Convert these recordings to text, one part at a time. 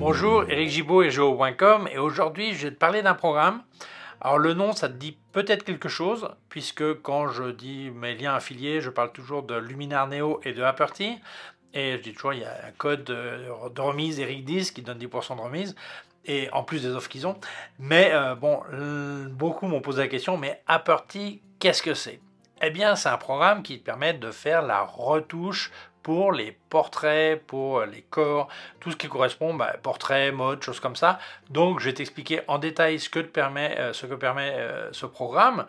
Bonjour, Eric Gibaud et Géo.com et aujourd'hui je vais te parler d'un programme. Alors le nom ça te dit peut-être quelque chose puisque quand je dis mes liens affiliés je parle toujours de Luminar Neo et de Aperty et je dis toujours il y a un code de remise Eric 10 qui donne 10% de remise et en plus des offres qu'ils ont. Mais beaucoup m'ont posé la question, mais Aperty qu'est-ce que c'est? Eh bien c'est un programme qui te permet de faire la retouche pour les portraits, pour les corps, tout ce qui correspond, portrait, mode, choses comme ça. Donc je vais t'expliquer en détail ce que permet ce programme,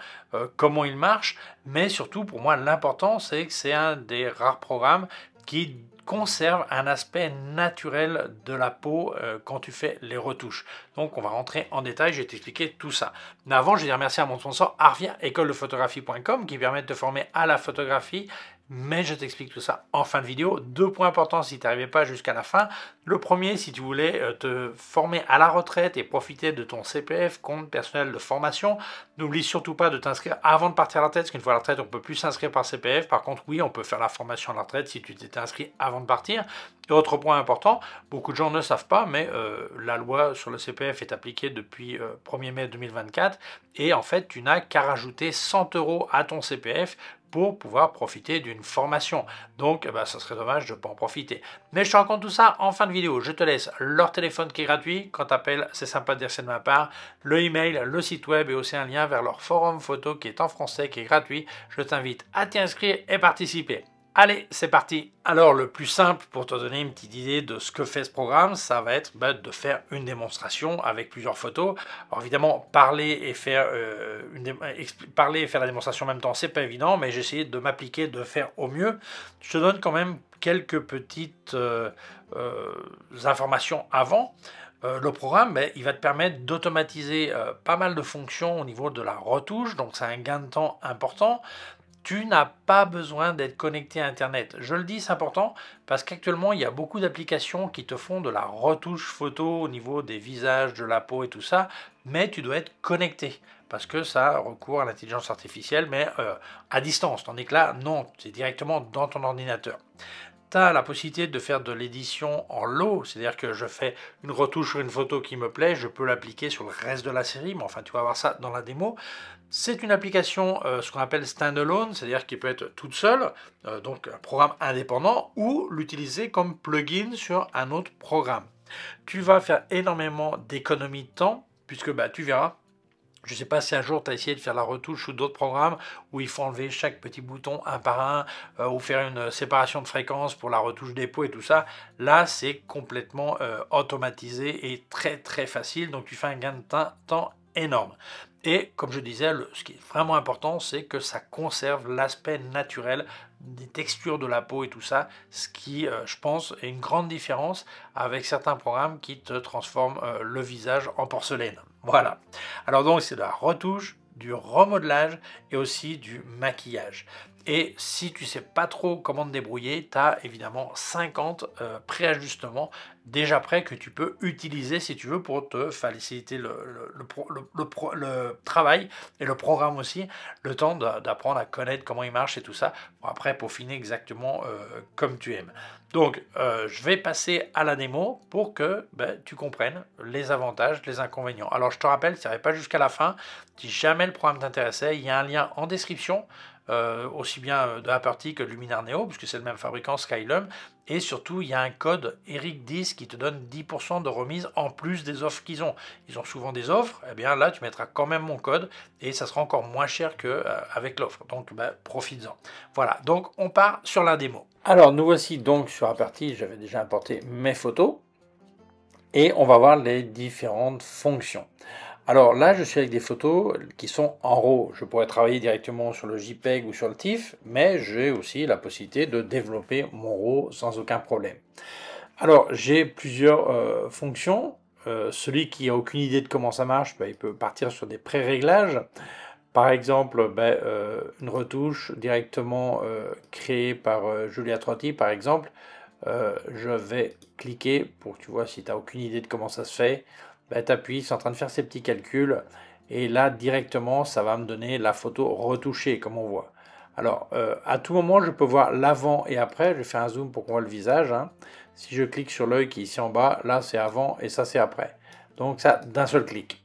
comment il marche, mais surtout pour moi l'important c'est que c'est un des rares programmes qui conserve un aspect naturel de la peau quand tu fais les retouches. Donc on va rentrer en détail, je vais t'expliquer tout ça. Mais avant, je vais dire merci à mon sponsor Arvia, écoledephotographie.com, qui permet de te former à la photographie. Mais je t'explique tout ça en fin de vidéo. Deux points importants si tu n'arrivais pas jusqu'à la fin. Le premier, si tu voulais te former à la retraite et profiter de ton CPF, compte personnel de formation, n'oublie surtout pas de t'inscrire avant de partir à la retraite, parce qu'une fois à la retraite, on ne peut plus s'inscrire par CPF. Par contre, oui, on peut faire la formation à la retraite si tu t'étais inscrit avant de partir. Et autre point important, beaucoup de gens ne savent pas, mais la loi sur le CPF est appliquée depuis 1er mai 2024. Et en fait, tu n'as qu'à rajouter 100 € à ton CPF pour pouvoir profiter d'une formation. Donc, ça serait dommage de ne pas en profiter. Mais je te raconte tout ça en fin de vidéo. Je te laisse leur téléphone qui est gratuit. Quand tu appelles, c'est sympa de dire c'est de ma part. Le email, le site web et aussi un lien vers leur forum photo qui est en français, qui est gratuit. Je t'invite à t'y inscrire et participer. Allez, c'est parti. Alors, le plus simple pour te donner une petite idée de ce que fait ce programme, ça va être de faire une démonstration avec plusieurs photos. Alors évidemment, parler et faire la démonstration en même temps, c'est pas évident, mais j'ai essayé de m'appliquer, de faire au mieux. Je te donne quand même quelques petites informations avant. Le programme, il va te permettre d'automatiser pas mal de fonctions au niveau de la retouche, donc c'est un gain de temps important. Tu n'as pas besoin d'être connecté à Internet. Je le dis, c'est important parce qu'actuellement, il y a beaucoup d'applications qui te font de la retouche photo au niveau des visages, de la peau et tout ça, mais tu dois être connecté parce que ça recourt à l'intelligence artificielle, mais à distance. Tandis que là, non, c'est directement dans ton ordinateur. Tu as la possibilité de faire de l'édition en lot, c'est-à-dire que je fais une retouche sur une photo qui me plaît, je peux l'appliquer sur le reste de la série, mais enfin tu vas voir ça dans la démo. C'est une application, ce qu'on appelle standalone, c'est-à-dire qui peut être toute seule, donc un programme indépendant, ou l'utiliser comme plugin sur un autre programme. Tu vas faire énormément d'économies de temps, puisque tu verras, je ne sais pas si un jour tu as essayé de faire la retouche ou d'autres programmes où il faut enlever chaque petit bouton un par un ou faire une séparation de fréquence pour la retouche des peaux et tout ça. Là, c'est complètement automatisé et très très facile. Donc, tu fais un gain de temps énorme. Et comme je disais, ce qui est vraiment important, c'est que ça conserve l'aspect naturel des textures de la peau et tout ça, ce qui, je pense, est une grande différence avec certains programmes qui te transforment le visage en porcelaine. Voilà. Alors donc, c'est de la retouche, du remodelage et aussi du maquillage. Et si tu sais pas trop comment te débrouiller, tu as évidemment 50 préajustements déjà prêts que tu peux utiliser si tu veux pour te faciliter le travail et le programme aussi, le temps d'apprendre à connaître comment il marche et tout ça, pour après peaufiner exactement comme tu aimes. Donc je vais passer à la démo pour que tu comprennes les avantages, les inconvénients. Alors je te rappelle, si tu n'arrives pas jusqu'à la fin, si jamais le programme t'intéressait, il y a un lien en description, aussi bien de Aperty que de Luminar Neo, puisque c'est le même fabricant Skylum, et surtout il y a un code Eric 10 qui te donne 10% de remise en plus des offres qu'ils ont. Ils ont souvent des offres, et bien là tu mettras quand même mon code et ça sera encore moins cher qu'avec l'offre, donc profites-en. Voilà, donc on part sur la démo. Alors nous voici donc sur Aperty, j'avais déjà importé mes photos et on va voir les différentes fonctions. Alors là, je suis avec des photos qui sont en RAW. Je pourrais travailler directement sur le JPEG ou sur le TIFF, mais j'ai aussi la possibilité de développer mon RAW sans aucun problème. Alors, j'ai plusieurs fonctions. Celui qui n'a aucune idée de comment ça marche, il peut partir sur des pré-réglages. Par exemple, une retouche directement créée par Julia Trotti, par exemple. Je vais cliquer pour que tu vois si tu n'as aucune idée de comment ça se fait. Tu appuies, c'est en train de faire ses petits calculs et là directement ça va me donner la photo retouchée comme on voit. Alors à tout moment je peux voir l'avant et après, je vais faire un zoom pour qu'on voit le visage, hein. Si je clique sur l'œil qui est ici en bas, là c'est avant et ça c'est après. Donc ça d'un seul clic.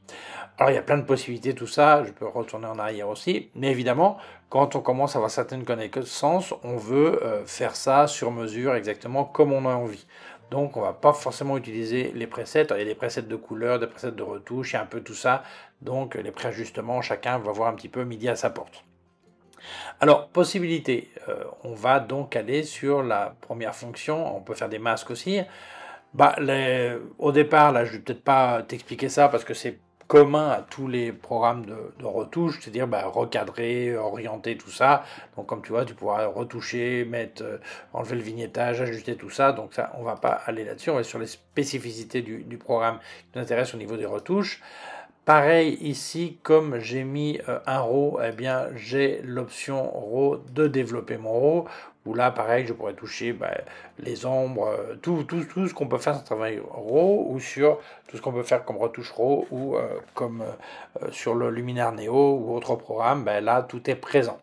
Alors il y a plein de possibilités tout ça, je peux retourner en arrière aussi, mais évidemment quand on commence à avoir certaines connaissances, on veut faire ça sur mesure exactement comme on a envie. Donc on va pas forcément utiliser les presets, il y a des presets de couleur, des presets de retouche, il y a un peu tout ça, donc les préajustements, chacun va voir un petit peu midi à sa porte. Alors, possibilité, on va donc aller sur la première fonction, on peut faire des masques aussi. Bah, au départ, là, je vais peut-être pas t'expliquer ça parce que c'est commun à tous les programmes de retouche, c'est-à-dire bah, recadrer, orienter tout ça. Donc, comme tu vois, tu pourras retoucher, mettre, enlever le vignettage, ajuster tout ça. Donc, ça, on va pas aller là-dessus. On va sur les spécificités du programme qui nous intéresse au niveau des retouches. Pareil ici, comme j'ai mis un RAW, eh bien j'ai l'option RAW de développer mon RAW, où là pareil je pourrais toucher les ombres, tout ce qu'on peut faire sur travail RAW, ou sur tout ce qu'on peut faire comme retouche RAW, ou comme sur le Luminaire Neo ou autre programme, là tout est présent.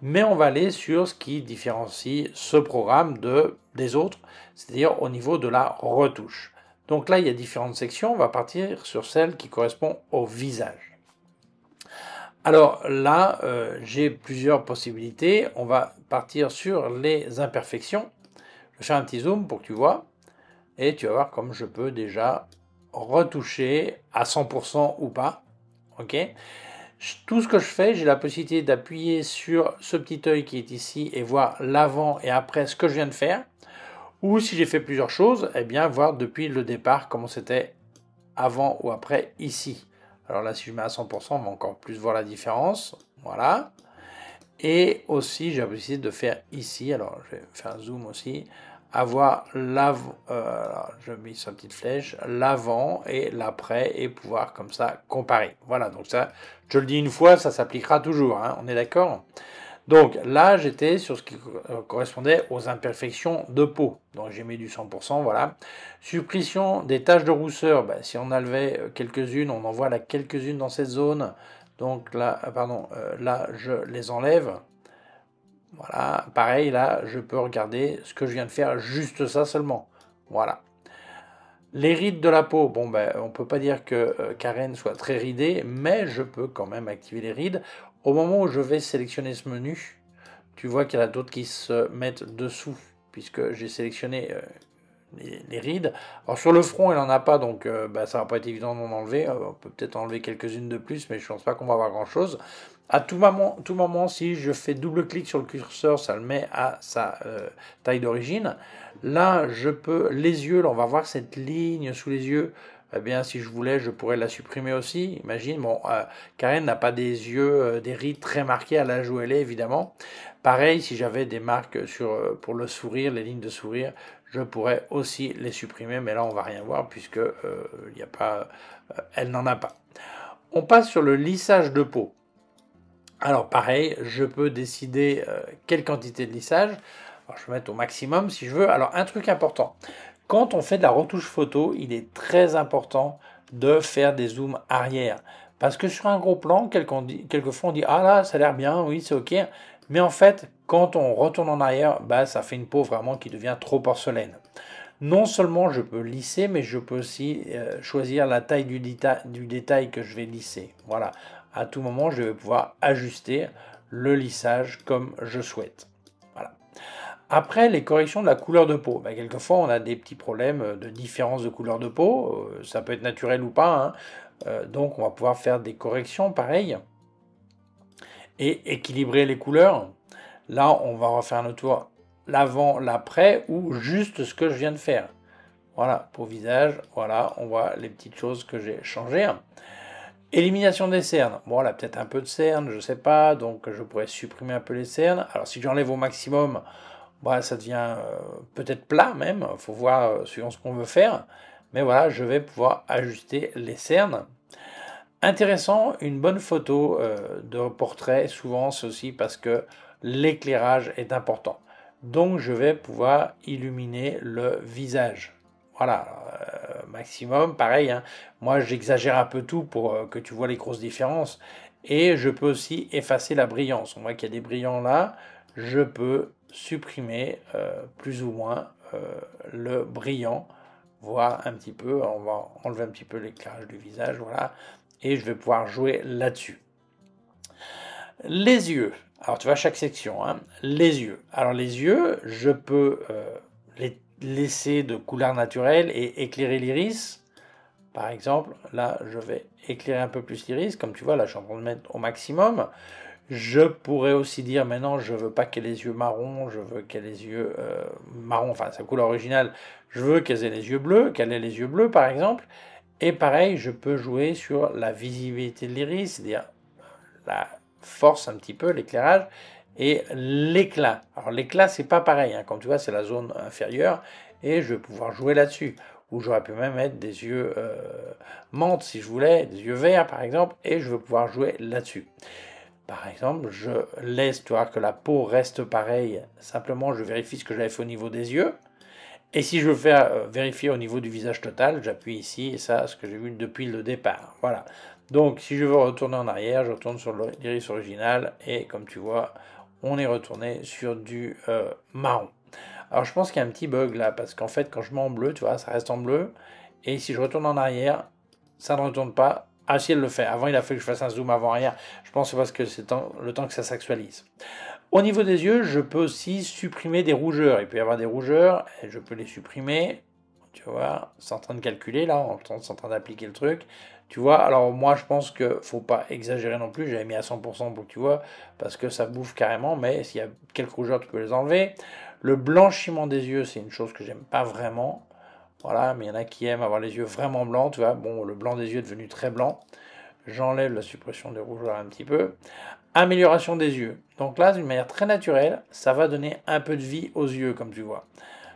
Mais on va aller sur ce qui différencie ce programme des autres, c'est-à-dire au niveau de la retouche. Donc là, il y a différentes sections. On va partir sur celle qui correspond au visage. Alors là, j'ai plusieurs possibilités. On va partir sur les imperfections. Je vais faire un petit zoom pour que tu vois. Et tu vas voir comme je peux déjà retoucher à 100% ou pas. Ok. Tout ce que je fais, j'ai la possibilité d'appuyer sur ce petit œil qui est ici et voir l'avant et après ce que je viens de faire. Ou si j'ai fait plusieurs choses, eh bien voir depuis le départ comment c'était avant ou après ici. Alors là, si je mets à 100%, on va encore plus voir la différence. Voilà. Et aussi, j'ai la possibilité de faire ici, alors je vais faire un zoom aussi, avoir l'avant, je mets sa petite flèche, l'avant et l'après et pouvoir comme ça comparer. Voilà, donc ça, je le dis une fois, ça s'appliquera toujours, hein, on est d'accord ? Donc là, j'étais sur ce qui correspondait aux imperfections de peau. Donc j'ai mis du 100%, voilà. Suppression des taches de rousseur. Si on enlevait quelques-unes, on en voit là quelques-unes dans cette zone. Donc là, là, je les enlève. Voilà, pareil, là, je peux regarder ce que je viens de faire, juste ça seulement. Voilà. Les rides de la peau, bon on peut pas dire que Karen soit très ridée, mais je peux quand même activer les rides. Au moment où je vais sélectionner ce menu, tu vois qu'il y en a d'autres qui se mettent dessous, puisque j'ai sélectionné les rides. Alors sur le front, il n'en a pas, donc ça va pas être évident d'en enlever. On peut peut-être enlever quelques-unes de plus, mais je pense pas qu'on va avoir grand-chose. À tout moment, si je fais double-clic sur le curseur, ça le met à sa taille d'origine. Là, je peux, les yeux, là, on va voir cette ligne sous les yeux. Eh bien, si je voulais, je pourrais la supprimer aussi. Imagine, bon, Karen n'a pas des yeux, des rides très marquées à l'âge où elle est, évidemment. Pareil, si j'avais des marques pour le sourire, les lignes de sourire, je pourrais aussi les supprimer, mais là, on va rien voir puisque il y a pas, elle n'en a pas. On passe sur le lissage de peau. Alors pareil, je peux décider quelle quantité de lissage. Alors, je vais mettre au maximum si je veux. Alors un truc important, quand on fait de la retouche photo, il est très important de faire des zooms arrière. Parce que sur un gros plan, quelquefois on dit ah là ça a l'air bien, oui c'est ok. Mais en fait, quand on retourne en arrière, ça fait une peau vraiment qui devient trop porcelaine. Non seulement je peux lisser, mais je peux aussi choisir la taille du détail que je vais lisser. Voilà, à tout moment, je vais pouvoir ajuster le lissage comme je souhaite. Voilà. Après, les corrections de la couleur de peau. Quelquefois, on a des petits problèmes de différence de couleur de peau. Ça peut être naturel ou pas, hein. Donc, on va pouvoir faire des corrections pareilles et équilibrer les couleurs. Là, on va refaire un tour l'avant, l'après ou juste ce que je viens de faire. Voilà, pour visage, voilà, on voit les petites choses que j'ai changées. Élimination des cernes. Bon, là, peut-être un peu de cernes, je sais pas, donc je pourrais supprimer un peu les cernes. Alors, si j'enlève au maximum, ça devient peut-être plat même, il faut voir suivant ce qu'on veut faire. Mais voilà, je vais pouvoir ajuster les cernes. Intéressant, une bonne photo de portrait, souvent c'est aussi parce que l'éclairage est important. Donc je vais pouvoir illuminer le visage. Voilà, maximum, pareil, hein. Moi j'exagère un peu tout pour que tu vois les grosses différences. Et je peux aussi effacer la brillance. On voit qu'il y a des brillants là, je peux supprimer plus ou moins le brillant, voire un petit peu, on va enlever un petit peu l'éclairage du visage, voilà, et je vais pouvoir jouer là-dessus. Les yeux, alors tu vois chaque section, hein. Les yeux. Alors les yeux, je peux les laisser de couleur naturelle et éclairer l'iris. Par exemple, là, je vais éclairer un peu plus l'iris, comme tu vois, là, je suis en train de mettre au maximum. Je pourrais aussi dire maintenant, je veux pas qu'elle ait les yeux marrons, je veux qu'elle ait les yeux marrons, enfin sa couleur originale, je veux qu'elle ait les yeux bleus, qu'elle ait les yeux bleus par exemple. Et pareil, je peux jouer sur la visibilité de l'iris, c'est-à-dire la force un petit peu, l'éclairage, et l'éclat. Alors l'éclat, c'est pas pareil, hein. Comme tu vois, c'est la zone inférieure, et je vais pouvoir jouer là-dessus. Ou j'aurais pu même mettre des yeux menthe si je voulais, des yeux verts par exemple, et je vais pouvoir jouer là-dessus. Par exemple, je laisse, tu vois, que la peau reste pareille. Simplement, je vérifie ce que j'avais fait au niveau des yeux. Et si je veux faire vérifier au niveau du visage total, j'appuie ici, et ça, ce que j'ai vu depuis le départ. Voilà. Donc, si je veux retourner en arrière, je retourne sur l'iris original, et comme tu vois, on est retourné sur du marron. Alors, je pense qu'il y a un petit bug là, parce qu'en fait, quand je mets en bleu, tu vois, ça reste en bleu, et si je retourne en arrière, ça ne retourne pas. Ah si, elle le fait. Avant, il a fait que je fasse un zoom avant-arrière. Je pense que c'est parce que c'est le temps que ça s'actualise. Au niveau des yeux, je peux aussi supprimer des rougeurs. Il peut y avoir des rougeurs, et je peux les supprimer. Tu vois, c'est en train de calculer là, c'est en train d'appliquer le truc. Tu vois, alors moi je pense que faut pas exagérer non plus. J'avais mis à 100% pour que tu vois, parce que ça bouffe carrément. Mais s'il y a quelques rougeurs, tu peux les enlever. Le blanchiment des yeux, c'est une chose que j'aime pas vraiment. Voilà, mais il y en a qui aiment avoir les yeux vraiment blancs, tu vois. Bon, le blanc des yeux est devenu très blanc. J'enlève la suppression des rougeurs un petit peu. Amélioration des yeux. Donc là, d'une manière très naturelle, ça va donner un peu de vie aux yeux, comme tu vois.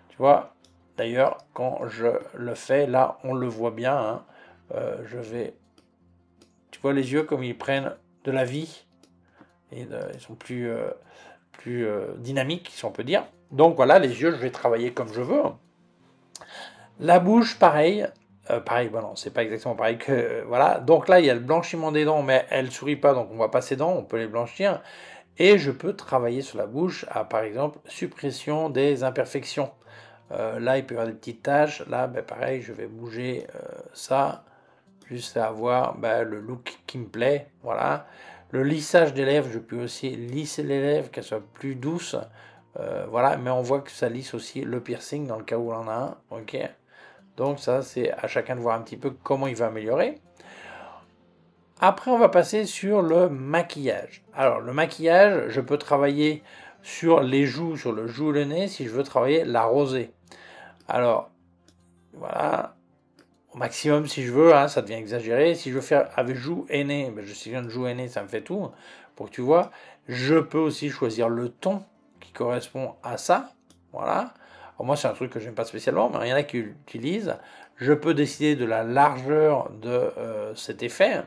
Tu vois, d'ailleurs, quand je le fais, là, on le voit bien, hein. Je vais... Tu vois les yeux comme ils prennent de la vie, et ils sont plus dynamiques, si on peut dire. Donc voilà, les yeux, je vais travailler comme je veux. La bouche, pareil. Pareil, bon non, c'est pas exactement pareil que... voilà, donc là, il y a le blanchiment des dents, mais elle sourit pas, donc on voit pas ses dents, on peut les blanchir. Et je peux travailler sur la bouche à, par exemple, suppression des imperfections. Là, il peut y avoir des petites taches. Là, ben, pareil, je vais bouger ça, jusqu'à avoir ben, le look qui me plaît. Voilà. Le lissage des lèvres, je peux aussi lisser les lèvres, qu'elles soient plus douces. Voilà, mais on voit que ça lisse aussi le piercing dans le cas où on en a un. Ok. Donc ça, c'est à chacun de voir un petit peu comment il va améliorer. Après, on va passer sur le maquillage. Alors, le maquillage, je peux travailler sur les joues, sur le joue et le nez, si je veux travailler la rosée. Alors, voilà, au maximum si je veux, hein, ça devient exagéré. Si je veux faire avec joue et nez, ben, je sélectionne joue et nez, ça me fait tout, pour que tu vois. Je peux aussi choisir le ton qui correspond à ça. Voilà. Alors moi, c'est un truc que j'aime pas spécialement, mais il y en a qui l'utilisent. Je peux décider de la largeur de cet effet.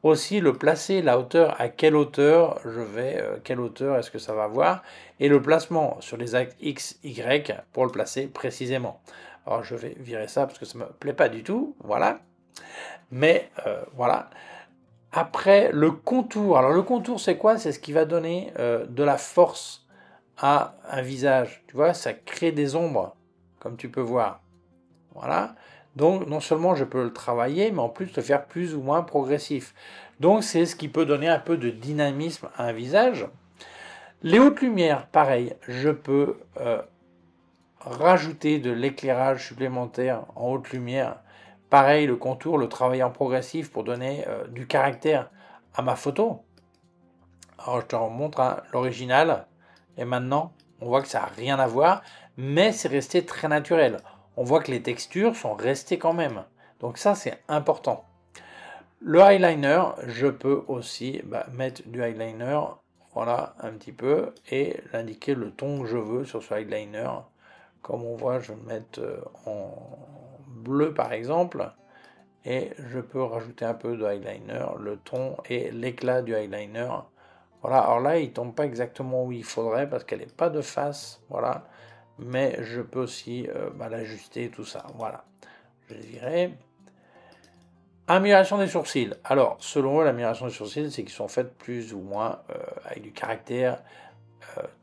Aussi, le placer, la hauteur, à quelle hauteur je vais, quelle hauteur est-ce que ça va avoir, et le placement sur les axes X, Y pour le placer précisément. Alors je vais virer ça parce que ça ne me plaît pas du tout, voilà. Mais voilà. Après, le contour. Alors le contour, c'est quoi? C'est ce qui va donner de la force à un visage. Tu vois, ça crée des ombres, comme tu peux voir. Voilà. Donc non seulement je peux le travailler, mais en plus le faire plus ou moins progressif. Donc c'est ce qui peut donner un peu de dynamisme à un visage. Les hautes lumières, pareil, je peux rajouter de l'éclairage supplémentaire en haute lumière. Pareil, le contour, le travail en progressif pour donner du caractère à ma photo. Alors je te remontre hein, l'original. Et maintenant, on voit que ça n'a rien à voir, mais c'est resté très naturel. On voit que les textures sont restées quand même. Donc ça, c'est important. Le eyeliner, je peux aussi mettre du eyeliner, voilà, un petit peu, et l'indiquer le ton que je veux sur ce eyeliner. Comme on voit, je vais le mettre en bleu par exemple, et je peux rajouter un peu de eyeliner, le ton et l'éclat du eyeliner. Voilà, alors là, il tombe pas exactement où il faudrait parce qu'elle n'est pas de face, voilà. Mais je peux aussi l'ajuster, tout ça, voilà. Je dirais. Amélioration des sourcils. Alors, selon eux, l'amélioration des sourcils, c'est qu'ils sont faits plus ou moins avec du caractère,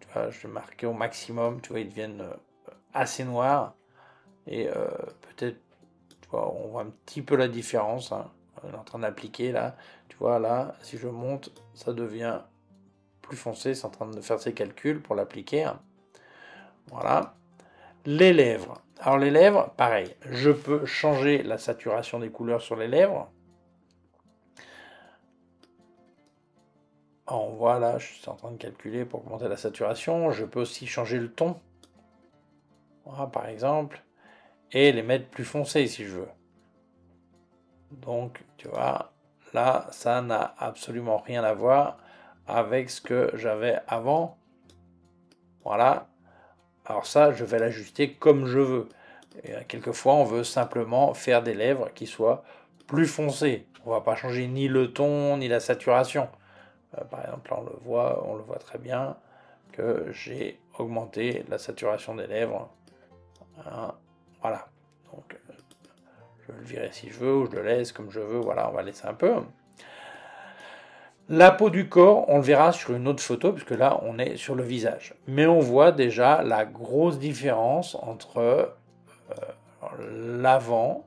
tu vois, je vais marquer au maximum, tu vois, ils deviennent assez noirs. Et peut-être, tu vois, on voit un petit peu la différence, hein. On est en train d'appliquer là. Tu vois, là, si je monte, ça devient plus foncé. C'est en train de faire ses calculs pour l'appliquer, hein. Voilà. Les lèvres. Alors les lèvres, pareil. Je peux changer la saturation des couleurs sur les lèvres. On voit là, je suis en train de calculer pour augmenter la saturation. Je peux aussi changer le ton. Voilà, par exemple. Et les mettre plus foncés si je veux. Donc, tu vois, là, ça n'a absolument rien à voir avec ce que j'avais avant. Voilà. Alors ça, je vais l'ajuster comme je veux. Et quelquefois, on veut simplement faire des lèvres qui soient plus foncées. On ne va pas changer ni le ton, ni la saturation. Par exemple, là, on le voit très bien que j'ai augmenté la saturation des lèvres. Hein, voilà. Donc, je le virer si je veux, ou je le laisse comme je veux. Voilà, on va laisser un peu. La peau du corps, on le verra sur une autre photo, puisque là, on est sur le visage. Mais on voit déjà la grosse différence entre l'avant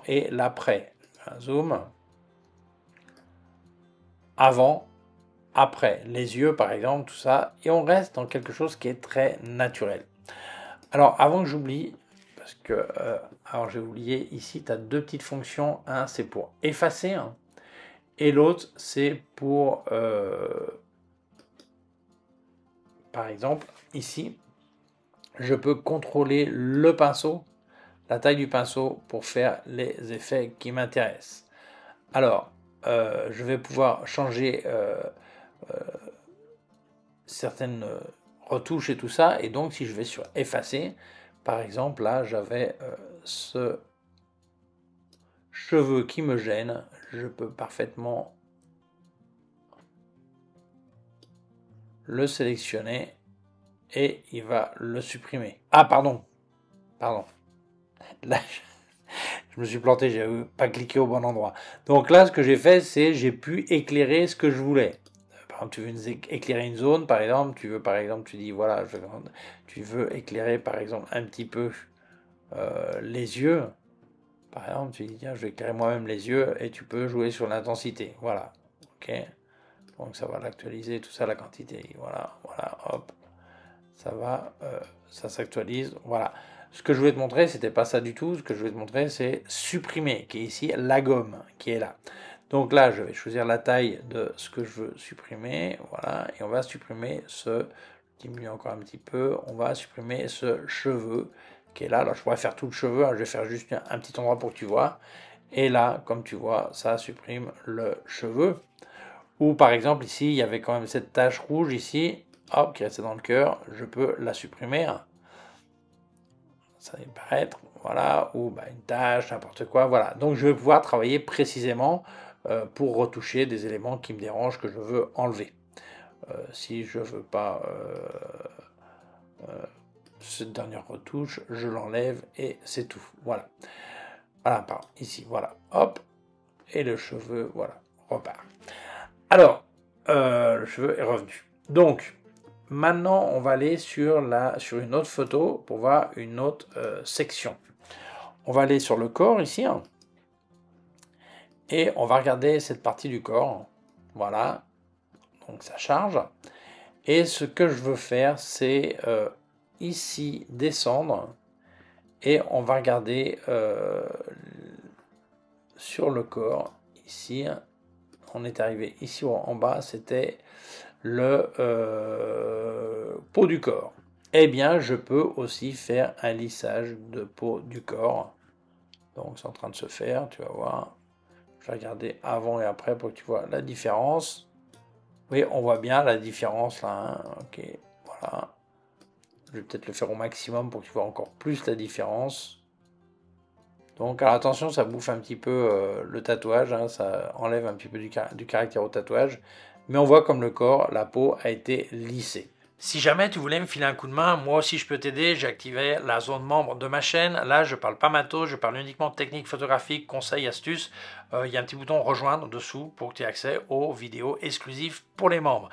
et l'après. Un zoom. Avant, après. Les yeux, par exemple, tout ça. Et on reste dans quelque chose qui est très naturel. Alors, avant que j'oublie, parce que alors j'ai oublié, ici, tu as deux petites fonctions. Un, c'est pour effacer, hein, et l'autre, c'est pour, par exemple, ici, je peux contrôler le pinceau, la taille du pinceau, pour faire les effets qui m'intéressent. Alors, je vais pouvoir changer certaines retouches et tout ça, et donc si je vais sur effacer, par exemple, là, j'avais ce cheveu qui me gêne, je peux parfaitement le sélectionner et il va le supprimer. Ah, pardon. Là, je me suis planté, j'avais pas cliqué au bon endroit. Donc là, ce que j'ai fait, c'est j'ai pu éclairer ce que je voulais. Par exemple, tu veux éclairer une zone, par exemple, tu dis, voilà, tu veux éclairer, par exemple, un petit peu les yeux. Par exemple, tu dis, tiens, je vais éclairer moi-même les yeux, et tu peux jouer sur l'intensité. Voilà, ok. Donc ça va l'actualiser, tout ça, la quantité. Voilà, hop. Ça s'actualise, voilà. Ce que je voulais te montrer, c'était pas ça du tout. Ce que je voulais te montrer, c'est supprimer, qui est ici la gomme, qui est là. Donc là, je vais choisir la taille de ce que je veux supprimer, voilà, et on va supprimer diminuer encore un petit peu, on va supprimer ce cheveu qui est là. Alors je pourrais faire tout le cheveu, hein, je vais faire juste un petit endroit pour que tu vois. Et là, comme tu vois, ça supprime le cheveu. Ou par exemple, ici, il y avait quand même cette tache rouge ici, hop, qui restait dans le cœur, je peux la supprimer. Hein. Ça va paraître, voilà, ou bah, une tâche, n'importe quoi, voilà. Donc je vais pouvoir travailler précisément pour retoucher des éléments qui me dérangent, que je veux enlever. Si je veux pas cette dernière retouche, je l'enlève et c'est tout. Voilà. Voilà, pardon, ici, voilà, hop, et le cheveu, voilà, repart. Alors, le cheveu est revenu. Donc, maintenant, on va aller sur une autre photo pour voir une autre section. On va aller sur le corps ici, hein, et on va regarder cette partie du corps. Voilà, donc ça charge. Et ce que je veux faire, c'est ici descendre et on va regarder sur le corps. Ici, on est arrivé ici en bas, c'était le peau du corps. Eh bien, je peux aussi faire un lissage de peau du corps. Donc, c'est en train de se faire, tu vas voir. Je vais regarder avant et après pour que tu vois la différence. Oui, on voit bien la différence là. Hein. Ok, voilà. Je vais peut-être le faire au maximum pour que tu vois encore plus la différence. Donc, alors attention, ça bouffe un petit peu le tatouage. Hein, ça enlève un petit peu du caractère au tatouage. Mais on voit comme le corps, la peau a été lissée. Si jamais tu voulais me filer un coup de main, moi aussi je peux t'aider. J'ai activé la zone membre de ma chaîne. Là, je parle pas matos, je parle uniquement de techniques photographiques, conseils, astuces. Il y a un petit bouton rejoindre dessous pour que tu aies accès aux vidéos exclusives pour les membres.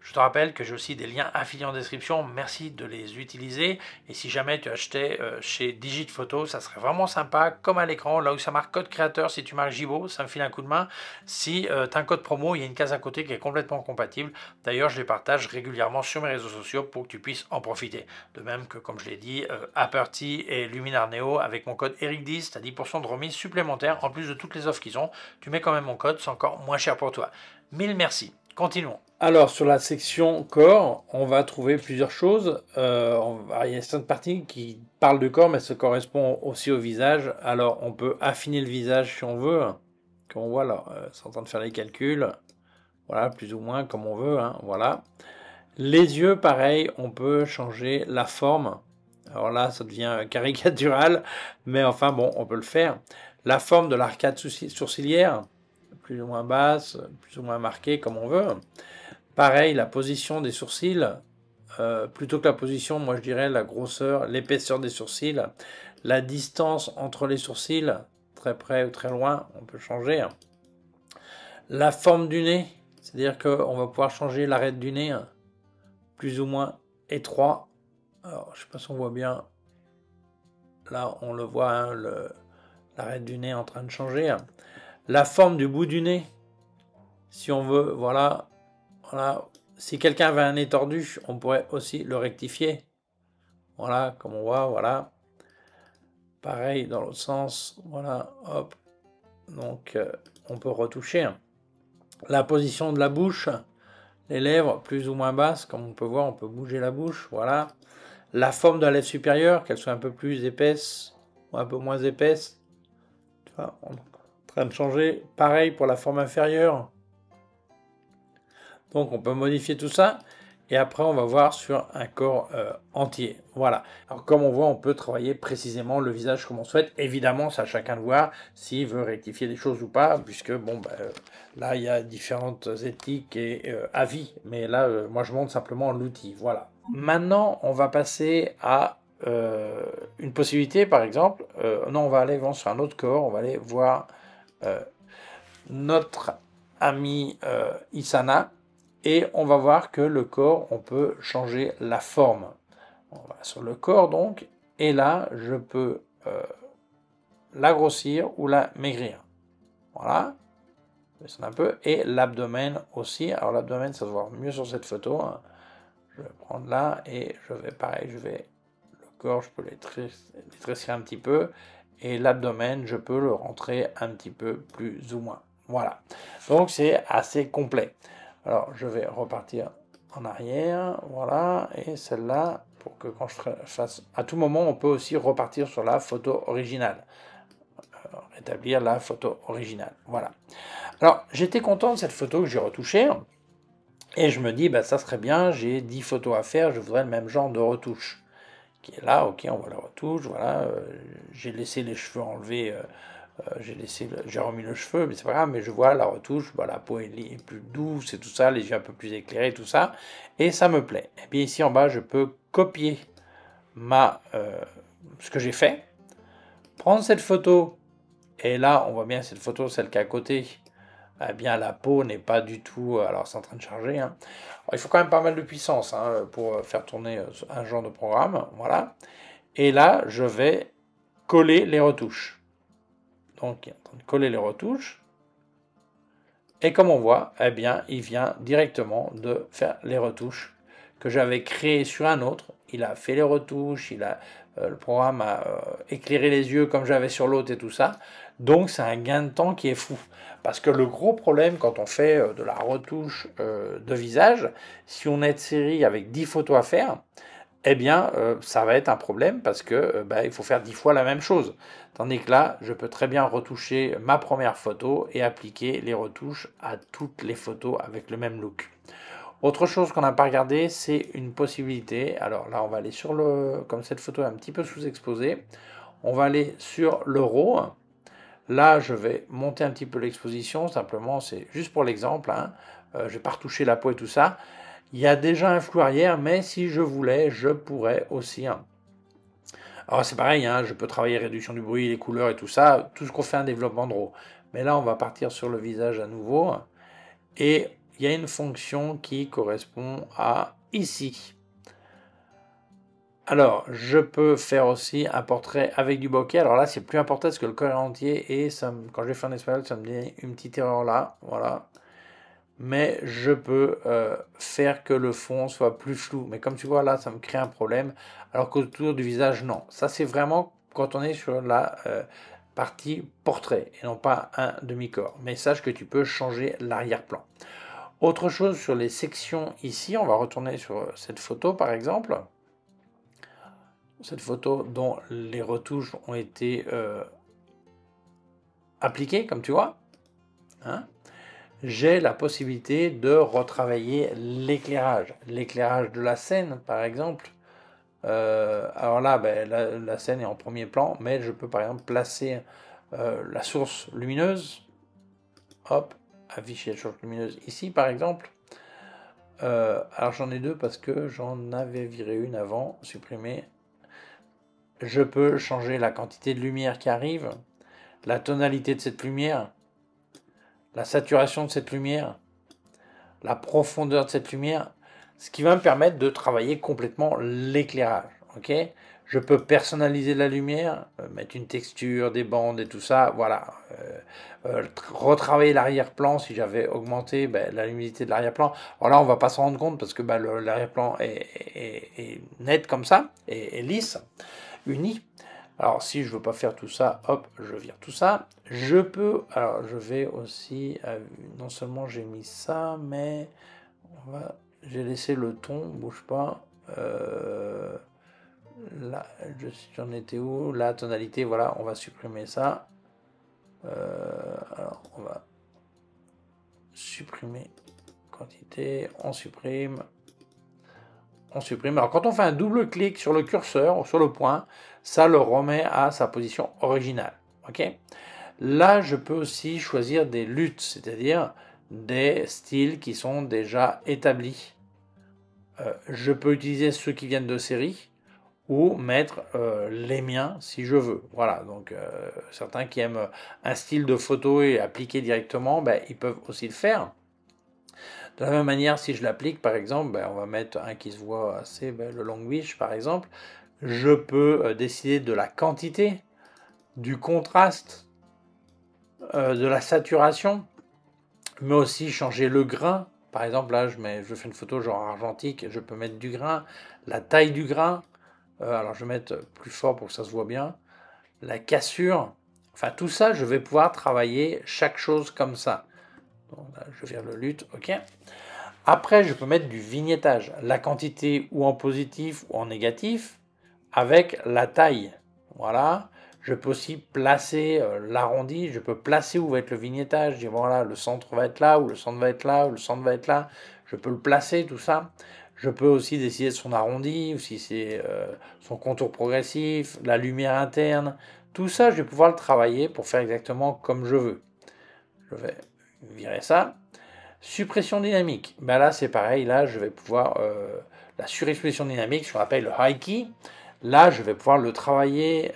Je te rappelle que j'ai aussi des liens affiliés en description, merci de les utiliser. Et si jamais tu achetais chez Digitphoto, ça serait vraiment sympa, comme à l'écran, là où ça marque code créateur, si tu marques Gibo, ça me file un coup de main. Si tu as un code promo, il y a une case à côté qui est complètement compatible. D'ailleurs, je les partage régulièrement sur mes réseaux sociaux pour que tu puisses en profiter. De même que, comme je l'ai dit, Aperty et Luminar Neo, avec mon code Eric10, tu as 10% de remise supplémentaire, en plus de toutes les offres qu'ils ont. Tu mets quand même mon code, c'est encore moins cher pour toi. Mille merci. Continuons. Alors, sur la section corps, on va trouver plusieurs choses. Il y a certaines parties qui parlent de corps, mais ça correspond aussi au visage. Alors, on peut affiner le visage si on veut. Comme on voit là, c'est en train de faire les calculs. Voilà, plus ou moins comme on veut. Hein, voilà. Les yeux, pareil, on peut changer la forme. Alors là, ça devient caricatural, mais enfin bon, on peut le faire. La forme de l'arcade sourcilière, plus ou moins basse, plus ou moins marquée, comme on veut. Pareil, la position des sourcils, plutôt que la position, moi je dirais la grosseur, l'épaisseur des sourcils, la distance entre les sourcils, très près ou très loin, on peut changer. La forme du nez, c'est-à-dire qu'on va pouvoir changer l'arête du nez, plus ou moins étroit. Alors, je ne sais pas si on voit bien, là on le voit, hein, l'arête du nez en train de changer. La forme du bout du nez, si on veut, voilà. Voilà. Si quelqu'un avait un nez tordu, on pourrait aussi le rectifier. Voilà, comme on voit, voilà. Pareil dans l'autre sens, voilà, hop. Donc, on peut retoucher. La position de la bouche, les lèvres plus ou moins basses, comme on peut voir, on peut bouger la bouche, voilà. La forme de la lèvre supérieure, qu'elle soit un peu plus épaisse ou un peu moins épaisse. Tu vois, on est en train de changer. Pareil pour la forme inférieure. Donc on peut modifier tout ça et après on va voir sur un corps entier. Voilà. Alors comme on voit, on peut travailler précisément le visage comme on souhaite. Évidemment, c'est à chacun de voir s'il veut rectifier des choses ou pas, puisque bon, là il y a différentes éthiques et avis. Mais là, moi je montre simplement l'outil. Voilà. Maintenant, on va passer à une possibilité, par exemple. Non, on va aller sur un autre corps. On va aller voir notre ami Isana. Et on va voir que le corps, on peut changer la forme. On va sur le corps donc, et là, je peux l'agrossir ou la maigrir. Voilà, je descends un peu. Et l'abdomen aussi. Alors l'abdomen, ça se voit mieux sur cette photo. Hein. Je vais prendre là et je vais, pareil, le corps, je peux l'étrécir un petit peu. Et l'abdomen, je peux le rentrer un petit peu plus ou moins. Voilà, donc c'est assez complet. Alors, je vais repartir en arrière, voilà, et celle-là, pour que quand je fasse... À tout moment, on peut aussi repartir sur la photo originale. Rétablir la photo originale, voilà. Alors, j'étais content de cette photo que j'ai retouchée, et je me dis, ça serait bien, j'ai 10 photos à faire, je voudrais le même genre de retouche. Qui est là, ok, on voit la retouche, voilà, j'ai laissé les cheveux enlevés... j'ai remis le cheveu, mais c'est pas grave, mais je vois la retouche, la peau est plus douce et tout ça, les yeux un peu plus éclairés, tout ça, et ça me plaît. Et puis ici en bas, je peux copier ce que j'ai fait, prendre cette photo, et là, on voit bien cette photo, celle qui est à côté, eh bien la peau n'est pas du tout, alors c'est en train de charger, hein. Alors, il faut quand même pas mal de puissance hein, pour faire tourner un genre de programme, voilà. Et là, je vais coller les retouches. Donc, il est en train de coller les retouches. Et comme on voit, eh bien, il vient directement de faire les retouches que j'avais créées sur un autre. Il a fait les retouches, le programme a éclairé les yeux comme j'avais sur l'autre et tout ça. Donc, c'est un gain de temps qui est fou. Parce que le gros problème quand on fait de la retouche de visage, si on est de série avec 10 photos à faire, eh bien, ça va être un problème parce que il faut faire 10 fois la même chose. Tandis que là, je peux très bien retoucher ma première photo et appliquer les retouches à toutes les photos avec le même look. Autre chose qu'on n'a pas regardé, c'est une possibilité. Alors là, on va aller sur comme cette photo est un petit peu sous-exposée, on va aller sur le RAW. Là, je vais monter un petit peu l'exposition, simplement, c'est juste pour l'exemple. Hein. Je ne vais pas retoucher la peau et tout ça. Il y a déjà un flou arrière, mais si je voulais, je pourrais aussi. Hein. Alors c'est pareil, hein, je peux travailler réduction du bruit, les couleurs et tout ça, tout ce qu'on fait un développement de RAW. Mais là, on va partir sur le visage à nouveau. Et il y a une fonction qui correspond à ici. Alors, je peux faire aussi un portrait avec du bokeh. Alors là, c'est plus un portrait parce que le corps est entier et quand je vais faire en espagnol, ça me dit une petite erreur là. Voilà. Mais je peux faire que le fond soit plus flou. Mais comme tu vois là, ça me crée un problème. Alors qu'autour du visage, non. Ça, c'est vraiment quand on est sur la partie portrait et non pas un demi-corps. Mais sache que tu peux changer l'arrière-plan. Autre chose sur les sections ici, on va retourner sur cette photo par exemple. Cette photo dont les retouches ont été appliquées, comme tu vois. Hein, j'ai la possibilité de retravailler l'éclairage. L'éclairage de la scène, par exemple. Alors là, ben, la scène est en premier plan, mais je peux par exemple placer la source lumineuse. Hop, afficher la source lumineuse ici, par exemple. Alors j'en ai deux parce que j'en avais viré une avant, supprimé. Je peux changer la quantité de lumière qui arrive, la tonalité de cette lumière, la saturation de cette lumière, la profondeur de cette lumière, ce qui va me permettre de travailler complètement l'éclairage. Okay, je peux personnaliser la lumière, mettre une texture, des bandes et tout ça. Voilà. Retravailler l'arrière-plan si j'avais augmenté la luminosité de l'arrière-plan. Alors là, on va pas s'en rendre compte parce que l'arrière-plan est net comme ça, et lisse, uni. Alors si je veux pas faire tout ça, hop, je vire tout ça. Je peux, alors je vais aussi, non seulement j'ai mis ça, mais j'ai laissé le ton, bouge pas. Là, j'en étais où? La tonalité, voilà, on va supprimer ça. Alors on va supprimer quantité, on supprime. On supprime. Alors quand on fait un double clic sur le curseur ou sur le point, ça le remet à sa position originale. Ok. Là, je peux aussi choisir des luttes, c'est-à-dire des styles qui sont déjà établis. Je peux utiliser ceux qui viennent de série ou mettre les miens si je veux. Voilà, donc certains qui aiment un style de photo et appliquer directement, ils peuvent aussi le faire. De la même manière, si je l'applique, par exemple, on va mettre un qui se voit assez, le Long Wish par exemple, je peux décider de la quantité, du contraste, de la saturation, mais aussi changer le grain. Par exemple, là, je fais une photo genre argentique, je peux mettre du grain, la taille du grain, alors je vais mettre plus fort pour que ça se voit bien, la cassure, enfin tout ça, je vais pouvoir travailler chaque chose comme ça. Donc là, je vire le lutte, ok. Après, je peux mettre du vignettage, la quantité ou en positif ou en négatif, avec la taille. Voilà. Je peux aussi placer l'arrondi, je peux placer où va être le vignettage, dire voilà, le centre va être là, ou le centre va être là, ou le centre va être là. Je peux le placer, tout ça. Je peux aussi décider de son arrondi, ou si c'est son contour progressif, la lumière interne. Tout ça, je vais pouvoir le travailler pour faire exactement comme je veux. Je vais virer ça. Suppression dynamique. Là, c'est pareil. Là, je vais pouvoir... la surexposition dynamique, ce qu'on appelle le high key. Là, je vais pouvoir le travailler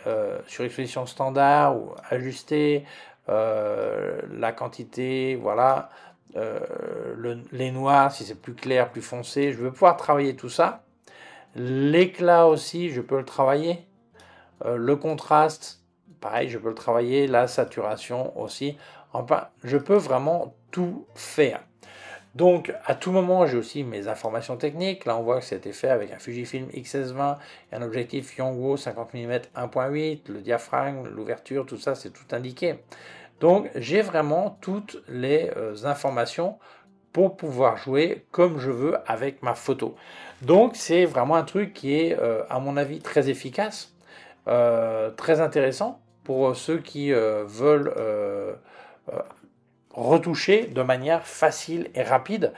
sur exposition standard ou ajuster la quantité, voilà, les noirs, si c'est plus clair, plus foncé. Je vais pouvoir travailler tout ça. L'éclat aussi, je peux le travailler. Le contraste, pareil, je peux le travailler. La saturation aussi. Enfin, je peux vraiment tout faire. Donc, à tout moment, j'ai aussi mes informations techniques. Là, on voit que c'était fait avec un Fujifilm X-S20 et un objectif Yongnuo 50 mm 1.8, le diaphragme, l'ouverture, tout ça, c'est tout indiqué. Donc, j'ai vraiment toutes les informations pour pouvoir jouer comme je veux avec ma photo. Donc, c'est vraiment un truc qui est, à mon avis, très efficace, très intéressant pour ceux qui veulent retoucher de manière facile et rapide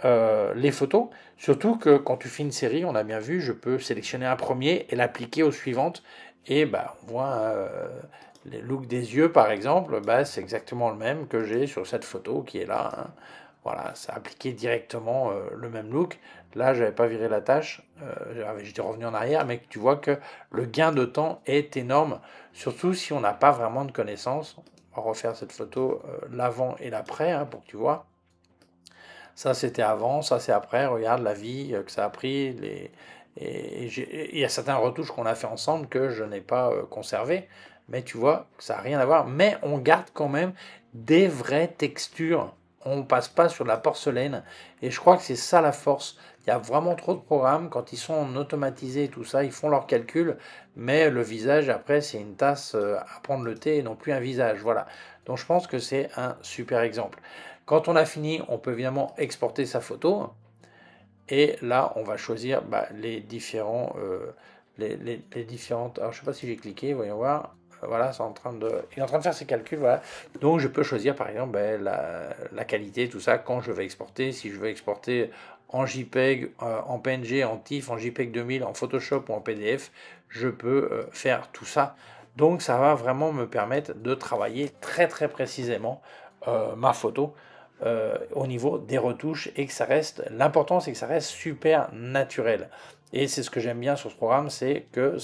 les photos. Surtout que quand tu fais une série, on a bien vu, je peux sélectionner un premier et l'appliquer aux suivantes. Et on voit les looks des yeux, par exemple, c'est exactement le même que j'ai sur cette photo qui est là. Hein. Voilà, ça a appliqué directement le même look. Là, j'avais pas viré la tâche, j'étais revenu en arrière, mais tu vois que le gain de temps est énorme, surtout si on n'a pas vraiment de connaissances. On va refaire cette photo l'avant et l'après, hein, pour que tu vois. Ça c'était avant, ça c'est après, regarde la vie que ça a pris, il y a certaines retouches qu'on a fait ensemble que je n'ai pas conservées, mais tu vois, ça n'a rien à voir, mais on garde quand même des vraies textures. On passe pas sur de la porcelaine, et je crois que c'est ça la force. Il y a vraiment trop de programmes, quand ils sont automatisés et tout ça, ils font leurs calculs, mais le visage, après, c'est une tasse à prendre le thé et non plus un visage. Voilà. Donc je pense que c'est un super exemple. Quand on a fini, on peut évidemment exporter sa photo. Et là, on va choisir les différents, les différentes. Alors, je ne sais pas si j'ai cliqué, voyons voir. Voilà, il est en train de faire ses calculs, voilà. Donc, je peux choisir, par exemple, la qualité, tout ça, quand je vais exporter. Si je veux exporter en JPEG, en PNG, en TIFF, en JPEG 2000, en Photoshop ou en PDF, je peux faire tout ça. Donc, ça va vraiment me permettre de travailler très, très précisément ma photo au niveau des retouches et que ça reste, l'important c'est que ça reste super naturel. Et c'est ce que j'aime bien sur ce programme, c'est que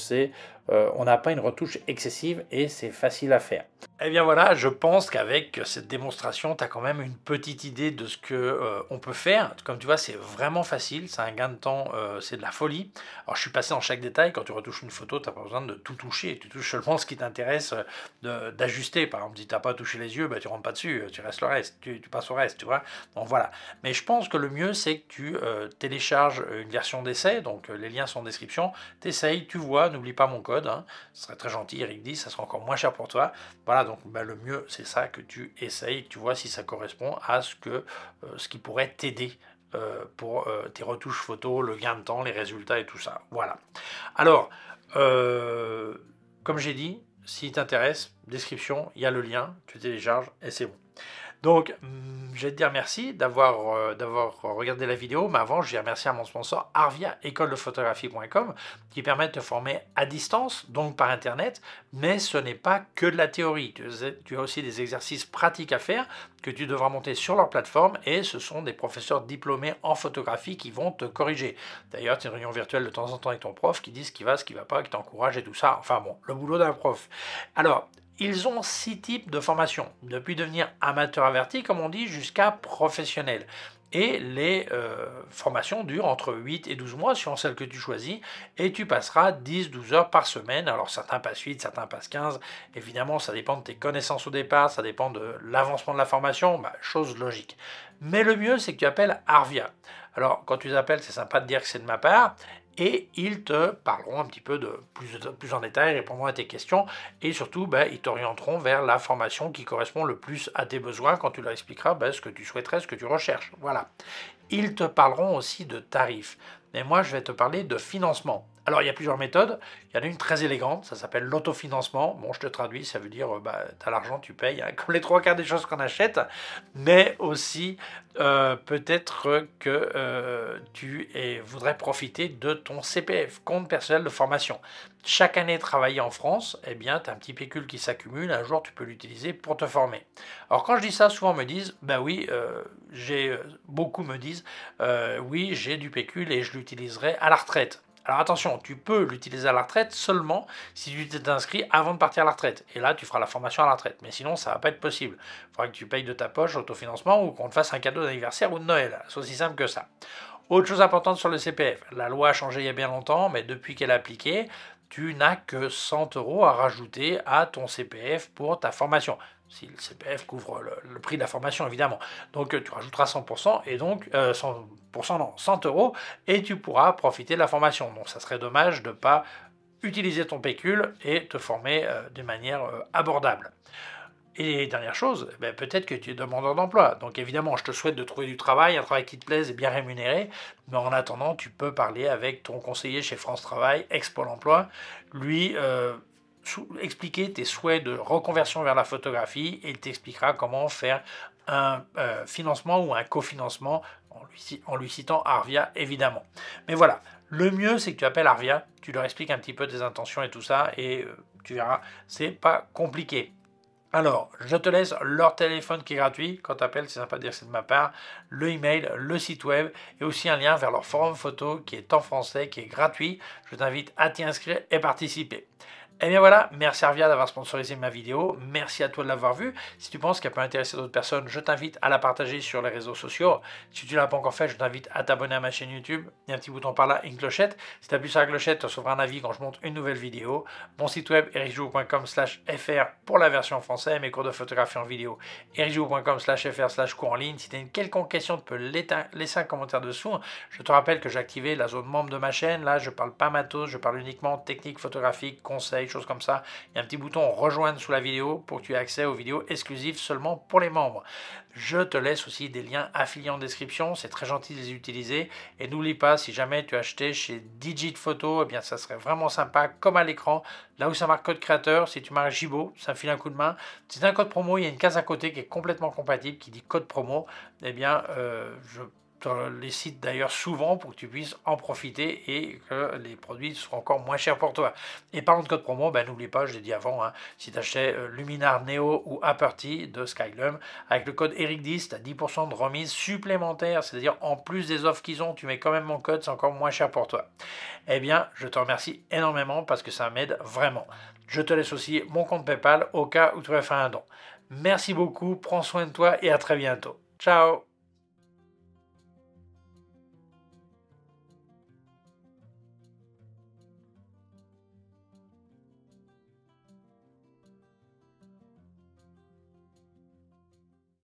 on n'a pas une retouche excessive et c'est facile à faire. Eh bien voilà, je pense qu'avec cette démonstration, tu as quand même une petite idée de ce que on peut faire. Comme tu vois, c'est vraiment facile, c'est un gain de temps, c'est de la folie. Alors je suis passé dans chaque détail, quand tu retouches une photo, tu n'as pas besoin de tout toucher, tu touches seulement ce qui t'intéresse d'ajuster. Par exemple, si tu n'as pas touché les yeux, tu rentres pas dessus, tu restes le reste, tu passes au reste, tu vois. Donc voilà. Mais je pense que le mieux, c'est que tu télécharges une version d'essai, donc les liens sont en description, t'essayes, tu vois, n'oublie pas mon code, hein. Ce serait très gentil, Eric dit, ça sera encore moins cher pour toi. Voilà, donc le mieux, c'est ça, que tu essayes, que tu vois si ça correspond à ce qui pourrait t'aider pour tes retouches photos, le gain de temps, les résultats et tout ça. Voilà. Alors, comme j'ai dit, si t'intéresse, description, il y a le lien, tu télécharges et c'est bon. Donc, je vais te dire merci d'avoir regardé la vidéo, mais avant, je vais remercier à mon sponsor Arvia, écoledephotographie.com, qui permet de te former à distance, donc par Internet, mais ce n'est pas que de la théorie. Tu as aussi des exercices pratiques à faire que tu devras monter sur leur plateforme, et ce sont des professeurs diplômés en photographie qui vont te corriger. D'ailleurs, tu as une réunion virtuelle de temps en temps avec ton prof qui dit ce qui va, ce qui ne va pas, qui t'encourage et tout ça. Enfin bon, le boulot d'un prof. Alors, ils ont 6 types de formations, depuis devenir amateur averti, comme on dit, jusqu'à professionnel. Et les formations durent entre 8 et 12 mois, suivant celle que tu choisis, et tu passeras 10-12 heures par semaine. Alors certains passent 8, certains passent 15. Évidemment, ça dépend de tes connaissances au départ, ça dépend de l'avancement de la formation, chose logique. Mais le mieux, c'est que tu appelles Arvia. Alors, quand tu les appelles, c'est sympa de dire que c'est de ma part, et ils te parleront un petit peu plus en détail, répondront à tes questions, et surtout, ils t'orienteront vers la formation qui correspond le plus à tes besoins quand tu leur expliqueras ce que tu souhaiterais, ce que tu recherches. Voilà. Ils te parleront aussi de tarifs. Mais moi, je vais te parler de financement. Alors, il y a plusieurs méthodes. Il y en a une très élégante, ça s'appelle l'autofinancement. Bon, je te traduis, ça veut dire, tu as l'argent, tu payes, hein, comme les 3/4 des choses qu'on achète. Mais aussi, peut-être que tu voudrais profiter de ton CPF, compte personnel de formation. Chaque année travaillée en France, eh bien, tu as un petit pécule qui s'accumule. Un jour, tu peux l'utiliser pour te former. Alors, quand je dis ça, souvent on me disent, oui, beaucoup me disent, oui, j'ai du pécule et je l'utiliserai à la retraite. Alors attention, tu peux l'utiliser à la retraite seulement si tu t'es inscrit avant de partir à la retraite. Et là, tu feras la formation à la retraite. Mais sinon, ça ne va pas être possible. Il faudra que tu payes de ta poche l'autofinancement ou qu'on te fasse un cadeau d'anniversaire ou de Noël. C'est aussi simple que ça. Autre chose importante sur le CPF. La loi a changé il y a bien longtemps, mais depuis qu'elle est appliquée, tu n'as que 100 € à rajouter à ton CPF pour ta formation. Si le CPF couvre le prix de la formation, évidemment. Donc tu rajouteras 100% et donc 100%, non, 100 € et tu pourras profiter de la formation. Donc ça serait dommage de ne pas utiliser ton pécule et te former de manière abordable. Et dernière chose, peut-être que tu es demandeur d'emploi. Donc évidemment, je te souhaite de trouver du travail, un travail qui te plaise et bien rémunéré. Mais en attendant, tu peux parler avec ton conseiller chez France Travail, ex-Pôle emploi, lui expliquer tes souhaits de reconversion vers la photographie et il t'expliquera comment faire un financement ou un cofinancement en lui citant Arvia, évidemment. Mais voilà, le mieux, c'est que tu appelles Arvia, tu leur expliques un petit peu tes intentions et tout ça, et tu verras, c'est pas compliqué. Alors, je te laisse leur téléphone qui est gratuit. Quand tu appelles, c'est sympa de dire que c'est de ma part. Le email, le site web et aussi un lien vers leur forum photo qui est en français, qui est gratuit. Je t'invite à t'y inscrire et participer. Et bien voilà, merci Arvia d'avoir sponsorisé ma vidéo, merci à toi de l'avoir vue. Si tu penses qu'elle peut intéresser d'autres personnes, je t'invite à la partager sur les réseaux sociaux. Si tu ne l'as pas encore fait, je t'invite à t'abonner à ma chaîne YouTube. Il y a un petit bouton par là, une clochette. Si tu appuies sur la clochette, tu recevras un avis quand je monte une nouvelle vidéo. Mon site web ericjou.com/fr pour la version française, mes cours de photographie en vidéo, ericjou.com/fr/cours en ligne. Si tu as une quelconque question, tu peux laisser un commentaire dessous. Je te rappelle que j'ai activé la zone membre de ma chaîne. Là, je parle pas matos, je parle uniquement technique photographique, conseils, choses comme ça. Il y a un petit bouton rejoindre sous la vidéo pour que tu aies accès aux vidéos exclusives seulement pour les membres. Je te laisse aussi des liens affiliés en description, c'est très gentil de les utiliser. Et n'oublie pas, si jamais tu as acheté chez Digit Photo, eh bien ça serait vraiment sympa, comme à l'écran, là où ça marque code créateur, si tu marques Jibo, ça me file un coup de main. Si tu as un code promo, il y a une case à côté qui est complètement compatible, qui dit code promo, eh bien je te les cite d'ailleurs souvent pour que tu puisses en profiter et que les produits seront encore moins chers pour toi. Et parlant de code promo, ben, n'oublie pas, je l'ai dit avant, hein, si tu achetais Luminar Neo ou Aperty de Skylum, avec le code ERIC10, tu as 10% de remise supplémentaire, c'est-à-dire en plus des offres qu'ils ont, tu mets quand même mon code, c'est encore moins cher pour toi. Eh bien, je te remercie énormément parce que ça m'aide vraiment. Je te laisse aussi mon compte PayPal au cas où tu veux faire un don. Merci beaucoup, prends soin de toi et à très bientôt. Ciao!